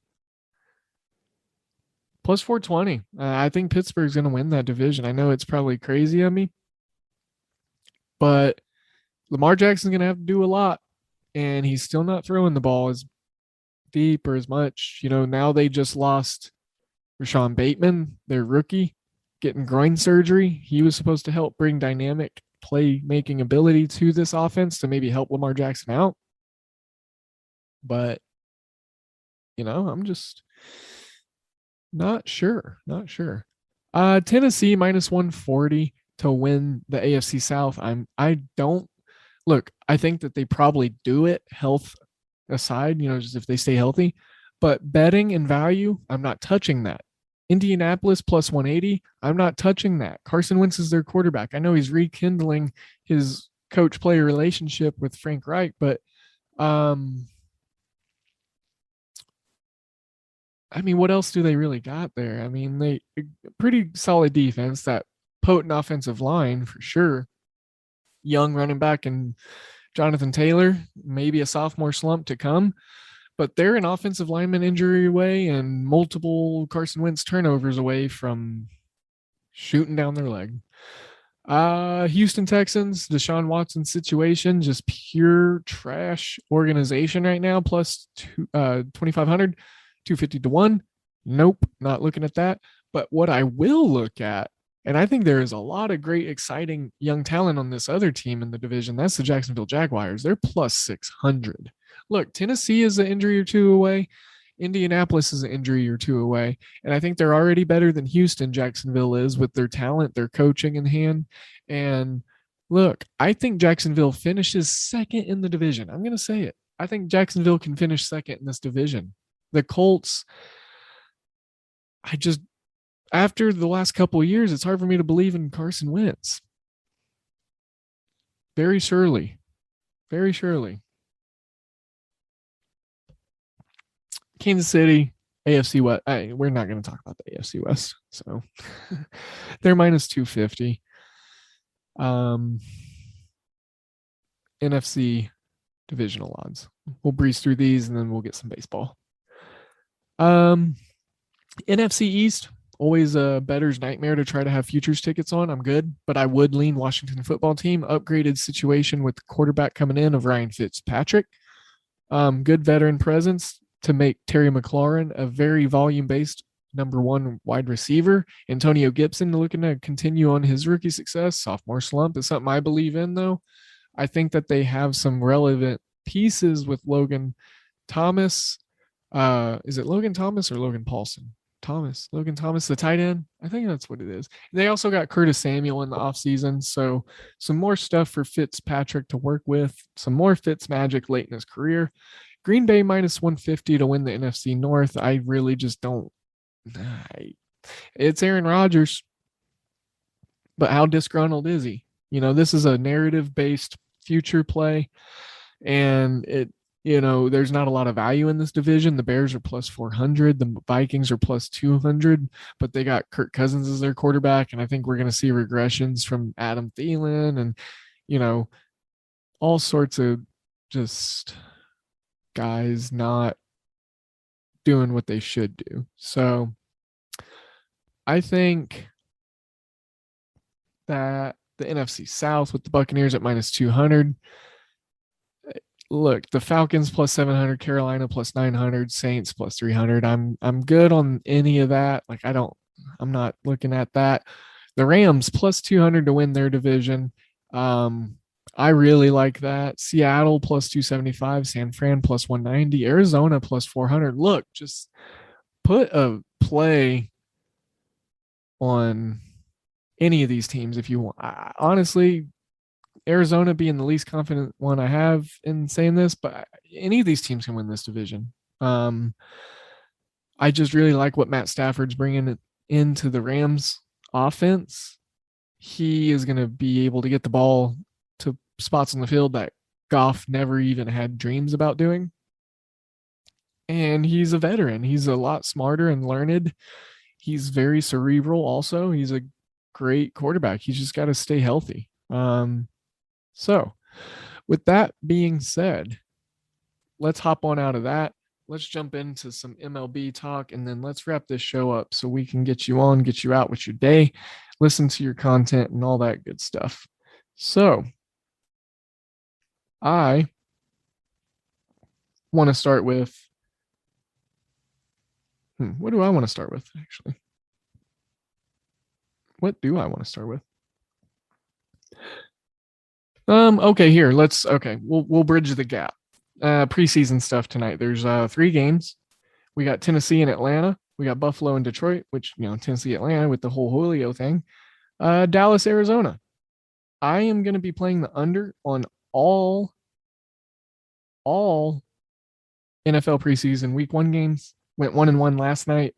Plus 420. I think Pittsburgh's going to win that division. I know it's probably crazy of me, but Lamar Jackson's going to have to do a lot, and he's still not throwing the ball as deep or as much. Now they just lost Rashawn Bateman, their rookie. getting groin surgery. He was supposed to help bring dynamic play-making ability to this offense to maybe help Lamar Jackson out. But, I'm just not sure. Not sure. Tennessee minus 140 to win the AFC South. I don't look, I think that they probably do it, health aside, just if they stay healthy. But betting and value, I'm not touching that. Indianapolis plus 180, I'm not touching that. Carson Wentz is their quarterback. I know he's rekindling his coach-player relationship with Frank Reich, but what else do they really got there? They pretty solid defense, that potent offensive line for sure. Young running back and Jonathan Taylor, maybe a sophomore slump to come, but they're an offensive lineman injury away and multiple Carson Wentz turnovers away from shooting down their leg. Houston Texans, Deshaun Watson situation, just pure trash organization right now, plus 2,500, 250 to 1. Nope, not looking at that. But what I will look at, and I think there is a lot of great, exciting young talent on this other team in the division. That's the Jacksonville Jaguars. They're plus 600. Look, Tennessee is an injury or two away. Indianapolis is an injury or two away. And I think they're already better than Houston, Jacksonville is, with their talent, their coaching in hand. And look, I think Jacksonville finishes second in the division. I'm going to say it. I think Jacksonville can finish second in this division. The Colts, after the last couple of years, it's hard for me to believe in Carson Wentz. Very surely. Very surely. Kansas City, AFC West. We're not going to talk about the AFC West. So they're minus 250. NFC divisional odds. We'll breeze through these and then we'll get some baseball. NFC East, always a bettor's nightmare to try to have futures tickets on. I'm good, but I would lean Washington football team. Upgraded situation with the quarterback coming in of Ryan Fitzpatrick. Good veteran presence to make Terry McLaurin a very volume-based number one wide receiver. Antonio Gibson looking to continue on his rookie success. Sophomore slump is something I believe in, though. I think that they have some relevant pieces with Logan Thomas. Is it Logan Thomas or Logan Paulson? Logan Thomas, the tight end. I think that's what it is. They also got Curtis Samuel in the offseason. So some more stuff for Fitzpatrick to work with. Some more Fitz magic late in his career. Green Bay minus 150 to win the NFC North. I really just don't. It's Aaron Rodgers. But how disgruntled is he? This is a narrative-based future play. And there's not a lot of value in this division. The Bears are plus 400. The Vikings are plus 200, but they got Kirk Cousins as their quarterback. And I think we're going to see regressions from Adam Thielen and, all sorts of just guys not doing what they should do. So I think that the NFC South with the Buccaneers at minus 200. Look, the Falcons plus 700, Carolina plus 900, Saints plus 300. I'm good on any of that. I'm not looking at that. The Rams plus 200 to win their division. I really like that. Seattle plus 275, San Fran plus 190, Arizona plus 400. Look, just put a play on any of these teams if you want. Honestly, Arizona being the least confident one I have in saying this, but any of these teams can win this division. I just really like what Matt Stafford's bringing into the Rams offense. He is going to be able to get the ball to spots on the field that Goff never even had dreams about doing. And he's a veteran. He's a lot smarter and learned. He's very cerebral also. He's a great quarterback. He's just got to stay healthy. So with that being said, let's hop on out of that. Let's jump into some MLB talk, and then let's wrap this show up so we can get you on, get you out with your day, listen to your content and all that good stuff. So I want to start with, what do I want to start with, actually? what do I want to start with? Okay, here, we'll bridge the gap. Preseason stuff tonight. There's 3 games. We got Tennessee and Atlanta. We got Buffalo and Detroit, which, Tennessee, Atlanta with the whole Julio thing. Dallas, Arizona. I am going to be playing the under on all NFL preseason week 1 games. Went 1-1 last night.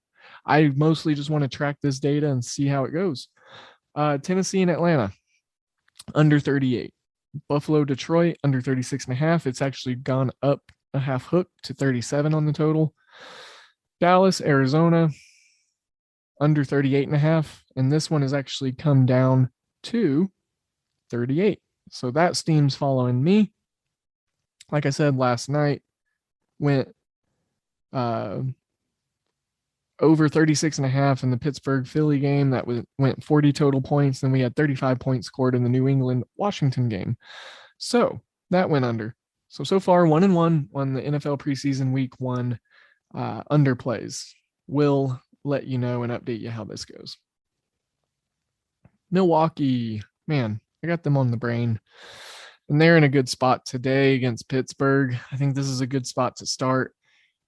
I mostly just want to track this data and see how it goes. Tennessee and Atlanta, under 38. Buffalo, Detroit, under 36.5. It's actually gone up a half hook to 37 on the total. Dallas, Arizona, under 38.5. And this one has actually come down to 38. So that steam's following me. Like I said last night, went over 36.5 in the Pittsburgh Philly game. That went 40 total points. Then we had 35 points scored in the New England Washington game. So that went under. So far 1-1 on the NFL preseason week 1 underplays. We'll let you know and update you how this goes. Milwaukee, man, I got them on the brain. And they're in a good spot today against Pittsburgh. I think this is a good spot to start.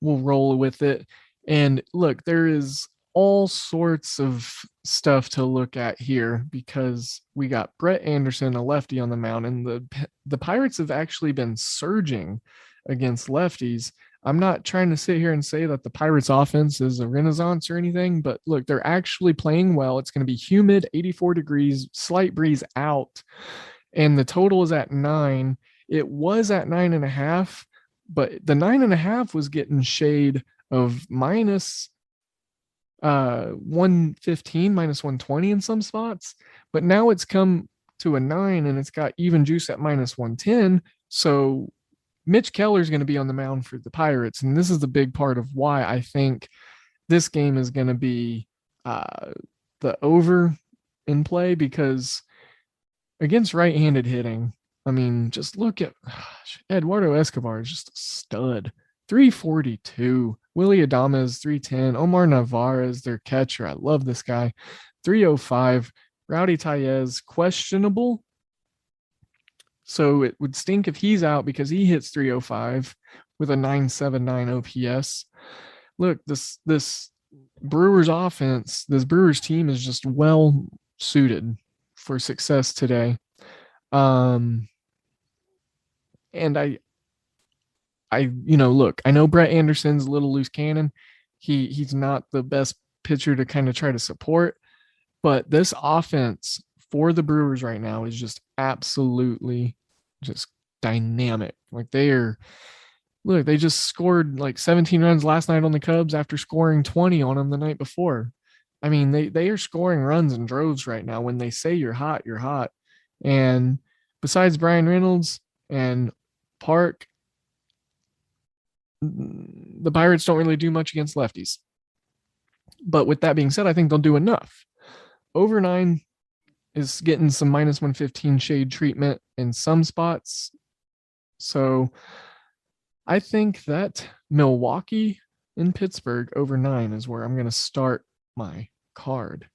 We'll roll with it. And look, there is all sorts of stuff to look at here because we got Brett Anderson, a lefty, on the mound, and the Pirates have actually been surging against lefties. I'm not trying to sit here and say that the Pirates offense is a renaissance or anything, but look, they're actually playing well. It's going to be humid, 84 degrees, slight breeze out, and the total is at 9. It was at 9.5, but the 9.5 was getting shade of minus 115, minus 120 in some spots, but now it's come to a 9 and it's got even juice at minus 110. So Mitch Keller's going to be on the mound for the Pirates, and this is the big part of why I think this game is going to be the over in play, because against right-handed hitting, I mean, just look at Eduardo Escobar is just a stud. 342. Willie Adames, 310. Omar Narvaez, their catcher. I love this guy. 305. Rowdy Taillez, questionable. So it would stink if he's out because he hits 305 with a 979 OPS. Look, this Brewers offense, this Brewers team is just well suited for success today. And look, I know Brett Anderson's a little loose cannon. He's not the best pitcher to kind of try to support, but this offense for the Brewers right now is just absolutely just dynamic. Like they just scored like 17 runs last night on the Cubs after scoring 20 on them the night before. I mean, they are scoring runs in droves right now. When they say you're hot, you're hot. And besides Brian Reynolds and Park, the Pirates don't really do much against lefties. But with that being said, I think they'll do enough. Over 9 is getting some minus 115 shade treatment in some spots. So I think that Milwaukee and Pittsburgh over 9 is where I'm going to start my card.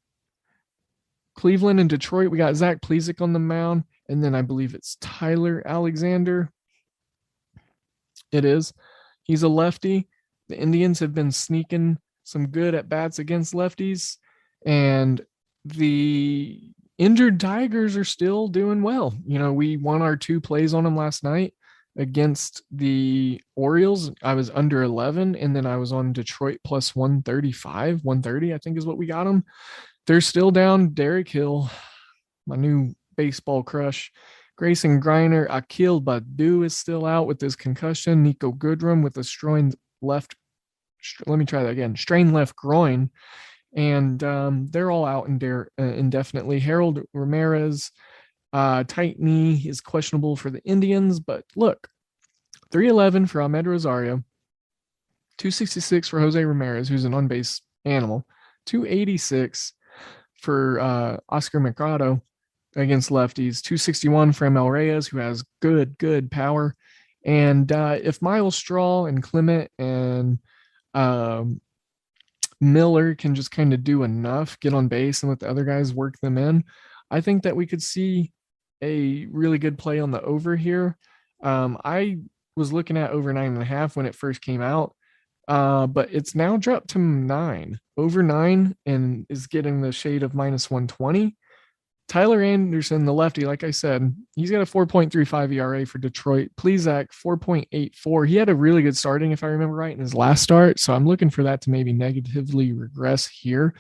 Cleveland and Detroit, we got Zach Plesac on the mound, and then I believe it's Tyler Alexander. It is. He's a lefty. The Indians have been sneaking some good at bats against lefties, and the injured Tigers are still doing well. We won our 2 plays on them last night against the Orioles. I was under 11, and then I was on Detroit plus 135, 130, I think is what we got them. They're still down Derek Hill, my new baseball crush. Grayson Greiner, Akil Badu is still out with his concussion. Nico Goodrum with a strained left groin. And they're all out indefinitely. Harold Ramirez, tight knee, is questionable for the Indians. But look, 311 for Ahmed Rosario, 266 for Jose Ramirez, who's an on-base animal, 286 for Oscar Mercado against lefties, 261 for ML Reyes, who has good power. And if Miles Straw and Clement and Miller can just kind of do enough, get on base, and let the other guys work them in, I think that we could see a really good play on the over here. I was looking at over 9.5 when it first came out, but it's now dropped to 9, over 9, and is getting the shade of -120. Tyler Anderson, the lefty, like I said, he's got a 4.35 ERA for Detroit. Plesac, 4.84. He had a really good starting, if I remember right, in his last start. So I'm looking for that to maybe negatively regress here,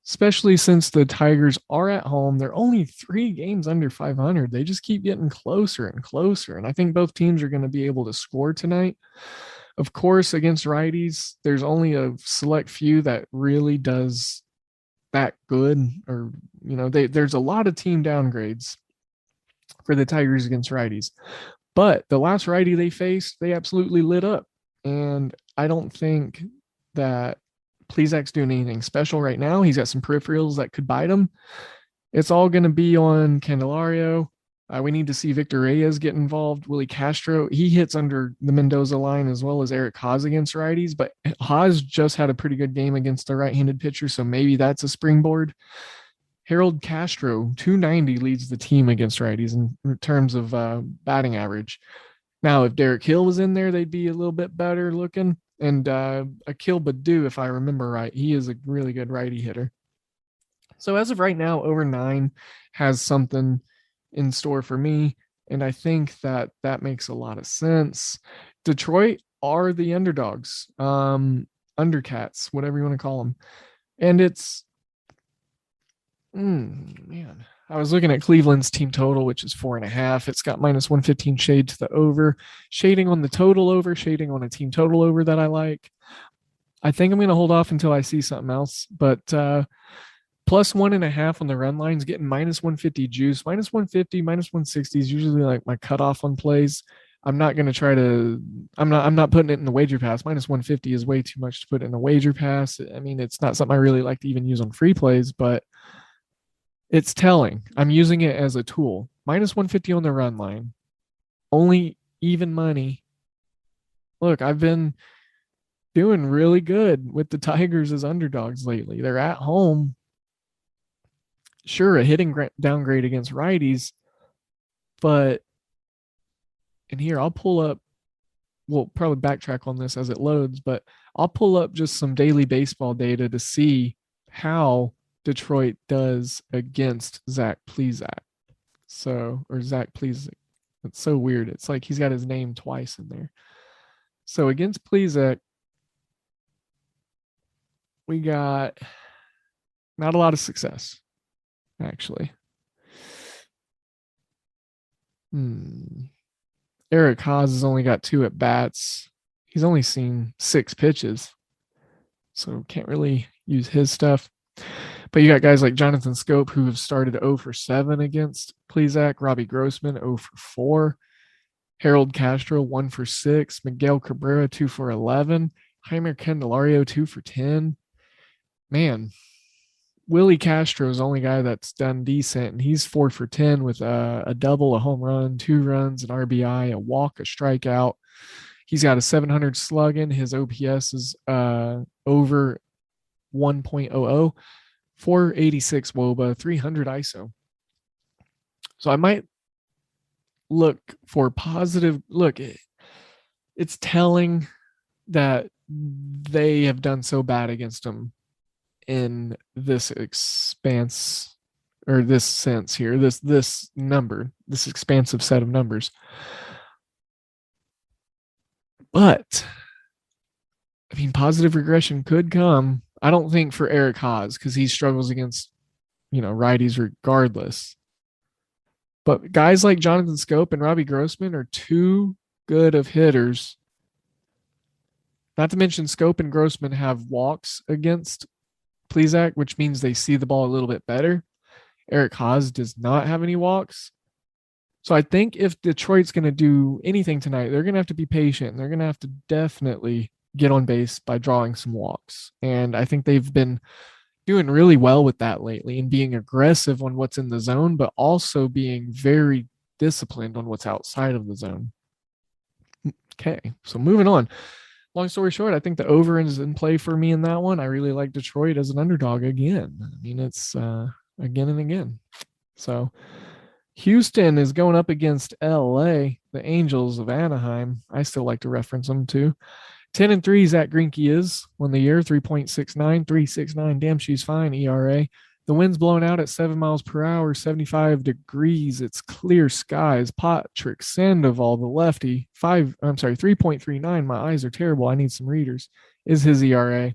especially since the Tigers are at home. They're only 3 games under 500. They just keep getting closer and closer. And I think both teams are going to be able to score tonight. Of course, against righties, there's only a select few that really does that good, or there's a lot of team downgrades for the Tigers against righties, but the last righty they faced, they absolutely lit up, and I don't think that Plesac's doing anything special right now. He's got some peripherals that could bite him. It's all going to be on Candelario. We need to see Victor Reyes get involved. Willie Castro, he hits under the Mendoza line, as well as Eric Haas against righties, but Haas just had a pretty good game against the right-handed pitcher, so maybe that's a springboard. Harold Castro, 290, leads the team against righties in terms of batting average. Now, if Derek Hill was in there, they'd be a little bit better looking. And Akil Badu, if I remember right, he is a really good righty hitter. So as of right now, over 9 has something in store for me, and I think that makes a lot of sense. Detroit are the underdogs, undercats, whatever you want to call them, and it's man. I was looking at Cleveland's team total, which is 4.5. It's got -115 shade to the over, shading on the total over, shading on a team total over that I like. I think I'm going to hold off until I see something else, but +1.5 on the run lines, getting -150 juice. -150, -160 is usually like my cutoff on plays. I'm not going to try to, I'm not putting it in the wager pass. -150 is way too much to put in a wager pass. I mean, it's not something I really like to even use on free plays, but it's telling. I'm using it as a tool. -150 on the run line, only even money. Look, I've been doing really good with the Tigers as underdogs lately. They're at home. Sure, a hitting downgrade against righties, but and here I'll pull up, we'll probably backtrack on this as it loads, but I'll pull up just some daily baseball data to see how Detroit does against Zach Plesac. Or Zach Plesac. It's so weird. It's like he's got his name twice in there. So against Plesac, we got not a lot of success, actually. Eric Haas has only got 2 at bats. He's only seen 6 pitches, so can't really use his stuff. But you got guys like Jonathan Scope, who have started 0 for 7 against Plesac. Robbie Grossman, 0 for 4. Harold Castro, 1 for 6. Miguel Cabrera, 2 for 11. Jaime Candelario, 2 for 10. Man, Willie Castro is the only guy that's done decent, and he's 4 for 10 with a double, a home run, 2 runs, an RBI, a walk, a strikeout. He's got a 700 slugging. His OPS is over 1.00, 486 WOBA, 300 ISO. So I might look for positive. Look, it's telling that they have done so bad against him in this expanse, or this sense here, this number, this expansive set of numbers. But I mean, positive regression could come. I don't think for Eric Haas, because he struggles against, righties regardless. But guys like Jonathan Scope and Robbie Grossman are too good of hitters. Not to mention Scope and Grossman have walks against Plesac, which means they see the ball a little bit better. Eric Haas does not have any walks. So I think if Detroit's going to do anything tonight, they're going to have to be patient. They're going to have to definitely get on base by drawing some walks. And I think they've been doing really well with that lately, and being aggressive on what's in the zone, but also being very disciplined on what's outside of the zone. Okay, so moving on. long story short, I think the over is in play for me in that one. I really like Detroit as an underdog again. I mean, it's again and again. So Houston is going up against LA, the Angels of Anaheim. I still like to reference them too. 10-3 Zach Greinke is on the year, 3.69, 3.69. Damn, she's fine. ERA. The wind's blowing out at 7 miles per hour, 75 degrees. It's clear skies. Patrick Sandoval, the lefty, 3.39. My eyes are terrible. I need some readers. Is his ERA.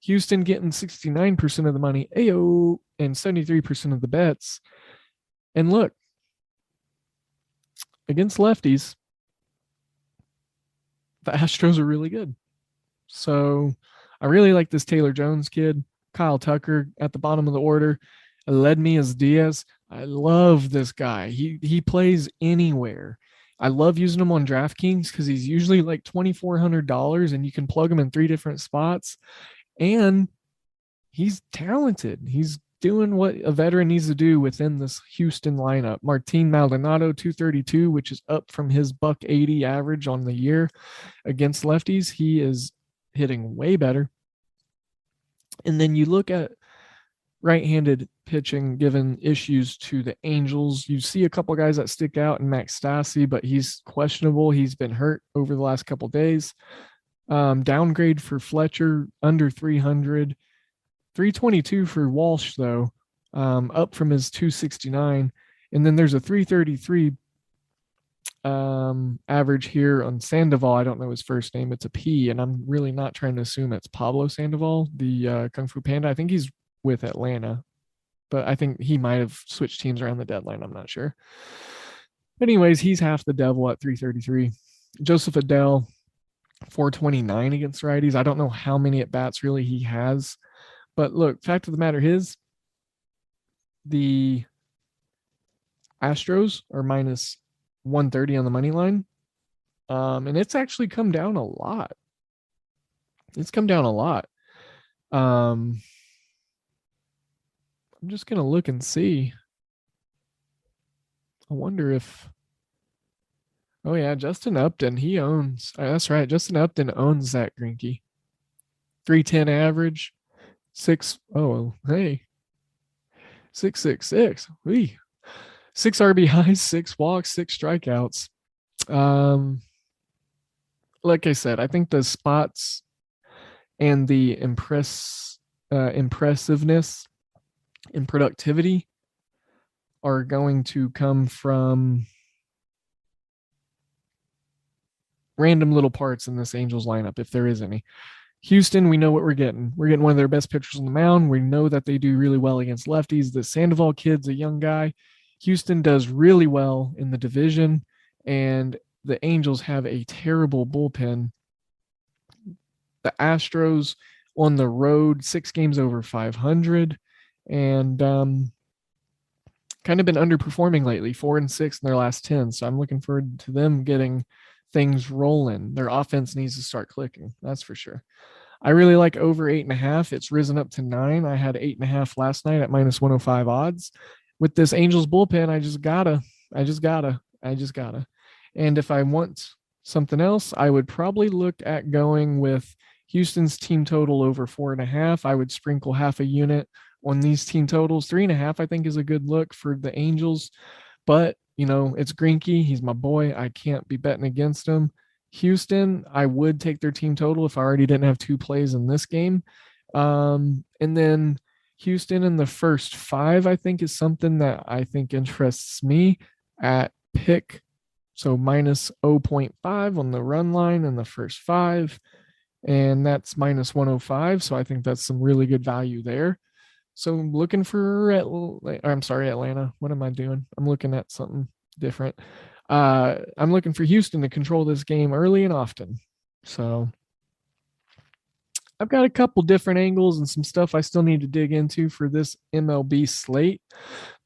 Houston getting 69% of the money, Ayo, and 73% of the bets. And look, against lefties, the Astros are really good. So I really like this Taylor Jones kid. Kyle Tucker at the bottom of the order. Aledmys Diaz. I love this guy. He plays anywhere. I love using him on DraftKings because he's usually like $2,400 and you can plug him in 3 different spots. And he's talented. He's doing what a veteran needs to do within this Houston lineup. Martin Maldonado, 232, which is up from his $180 average on the year against lefties. He is hitting way better. And then you look at right-handed pitching, given issues to the Angels. You see a couple guys that stick out in Max Stassi, but he's questionable. He's been hurt over the last couple days. Downgrade for Fletcher, under 300. 322 for Walsh, though, up from his 269. And then there's a 333 average here on Sandoval. I don't know his first name. It's a P, and I'm really not trying to assume it's Pablo Sandoval, the Kung Fu Panda. I think he's with Atlanta, but I think he might have switched teams around the deadline. I'm not sure. But anyways, he's half the devil at 333. Joseph Adele, 429 against righties. I don't know how many at-bats really he has. But look, fact of the matter is, the Astros are minus 130 on the money line. And it's actually come down a lot. I'm just going to look and see. I wonder if... Oh, yeah, Justin Upton, he owns... That's right, Justin Upton owns Zach Greinke. 310 average. 666. 6 RBIs, 6 walks, 6 strikeouts. Like I said, I think the spots and the impressiveness and productivity are going to come from random little parts in this Angels lineup, if there is any. Houston, we know what we're getting. We're getting one of their best pitchers on the mound. We know that they do really well against lefties. The Sandoval kid's a young guy. Houston does really well in the division, and the Angels have a terrible bullpen. The Astros on the road, 6 games over 500, and kind of been underperforming lately, 4-6 in their last 10. So I'm looking forward to them getting things rolling. Their offense needs to start clicking. That's for sure. I really like over 8.5. It's risen up to 9. I had 8.5 last night at minus 105 odds. With this Angels bullpen, I just gotta. And if I want something else, I would probably look at going with Houston's team total over 4.5. I would sprinkle half a unit on these team totals. 3.5, I think, is a good look for the Angels. But, you know, it's Greinke. He's my boy. I can't be betting against him. Houston, I would take their team total if I already didn't have 2 plays in this game. And then Houston in the first 5, I think, is something that I think interests me at pick. So minus 0.5 on the run line in the first 5. And that's minus 105. So I think that's some really good value there. So I'm looking for Atlanta. What am I doing? I'm looking at something different. I'm looking for Houston to control this game early and often. So I've got a couple different angles and some stuff I still need to dig into for this MLB slate.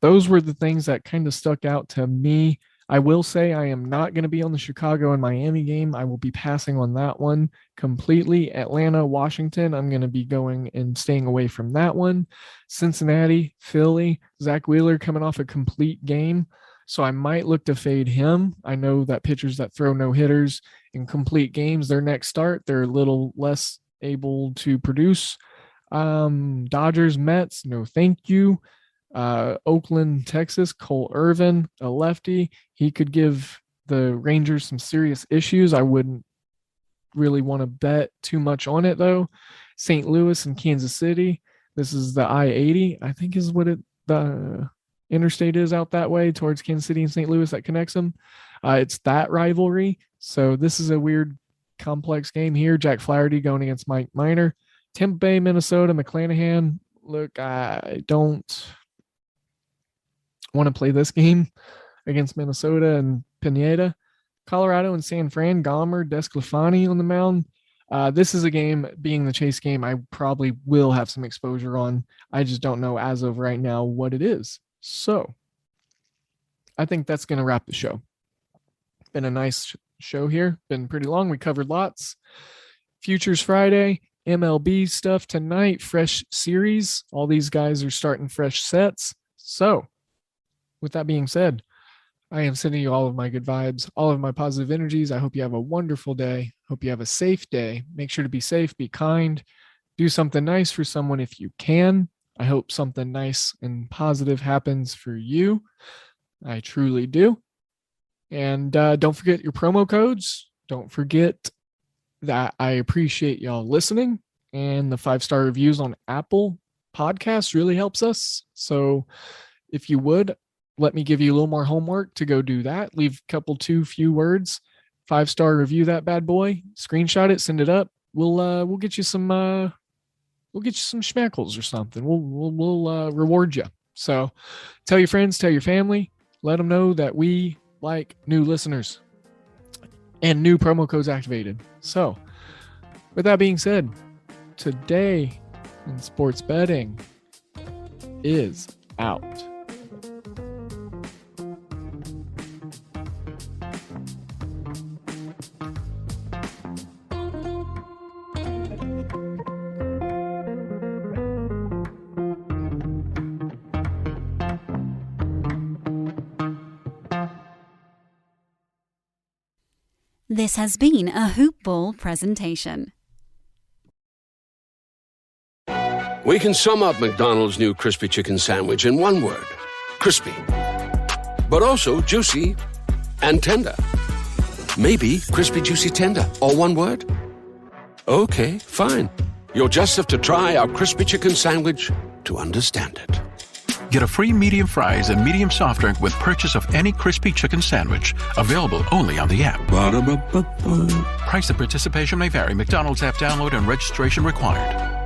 Those were the things that kind of stuck out to me. I will say I am not going to be on the Chicago and Miami game. I will be passing on that one completely. Atlanta, Washington, I'm going to be going and staying away from that one. Cincinnati, Philly, Zach Wheeler coming off a complete game. So I might look to fade him. I know that pitchers that throw no hitters in complete games, their next start, they're a little less able to produce. Dodgers, Mets, no thank you. Oakland, Texas, Cole Irvin, a lefty. He could give the Rangers some serious issues. I wouldn't really want to bet too much on it though. St. Louis and Kansas City. This is the I-80, I think is what the interstate is out that way towards Kansas City and St. Louis that connects them. It's that rivalry. So this is a weird complex game here. Jack Flaherty going against Mike Minor. Tampa Bay, Minnesota, McClanahan. Look, I don't want to play this game against Minnesota and Pineda. Colorado and San Fran, Gomber, Desclafani on the mound. This is a game, being the chase game, I probably will have some exposure on. I just don't know as of right now what it is. So I think that's going to wrap the show. Been a nice show here. Been pretty long. We covered lots. Futures Friday, MLB stuff tonight, fresh series. All these guys are starting fresh sets. So with that being said, I am sending you all of my good vibes, all of my positive energies. I hope you have a wonderful day. Hope you have a safe day. Make sure to be safe, be kind, do something nice for someone if you can. I hope something nice and positive happens for you. I truly do. And don't forget your promo codes. Don't forget that I appreciate y'all listening, and the 5-star reviews on Apple Podcasts really helps us. So if you would, let me give you a little more homework to go do that. Leave a couple, few words, 5-star review that bad boy, screenshot it, send it up. We'll get you some schmackles or something. We'll reward you. So tell your friends, tell your family, let them know that we like new listeners and new promo codes activated. So with that being said, today in sports betting is out. This has been a Hoop Ball presentation. We can sum up McDonald's new crispy chicken sandwich in one word: crispy. But also juicy and tender. Maybe crispy, juicy, tender, all one word? Okay, fine. You'll just have to try our crispy chicken sandwich to understand it. Get a free medium fries and medium soft drink with purchase of any crispy chicken sandwich. Available only on the app. Ba-da-ba-ba-ba. Price and participation may vary. McDonald's app download and registration required.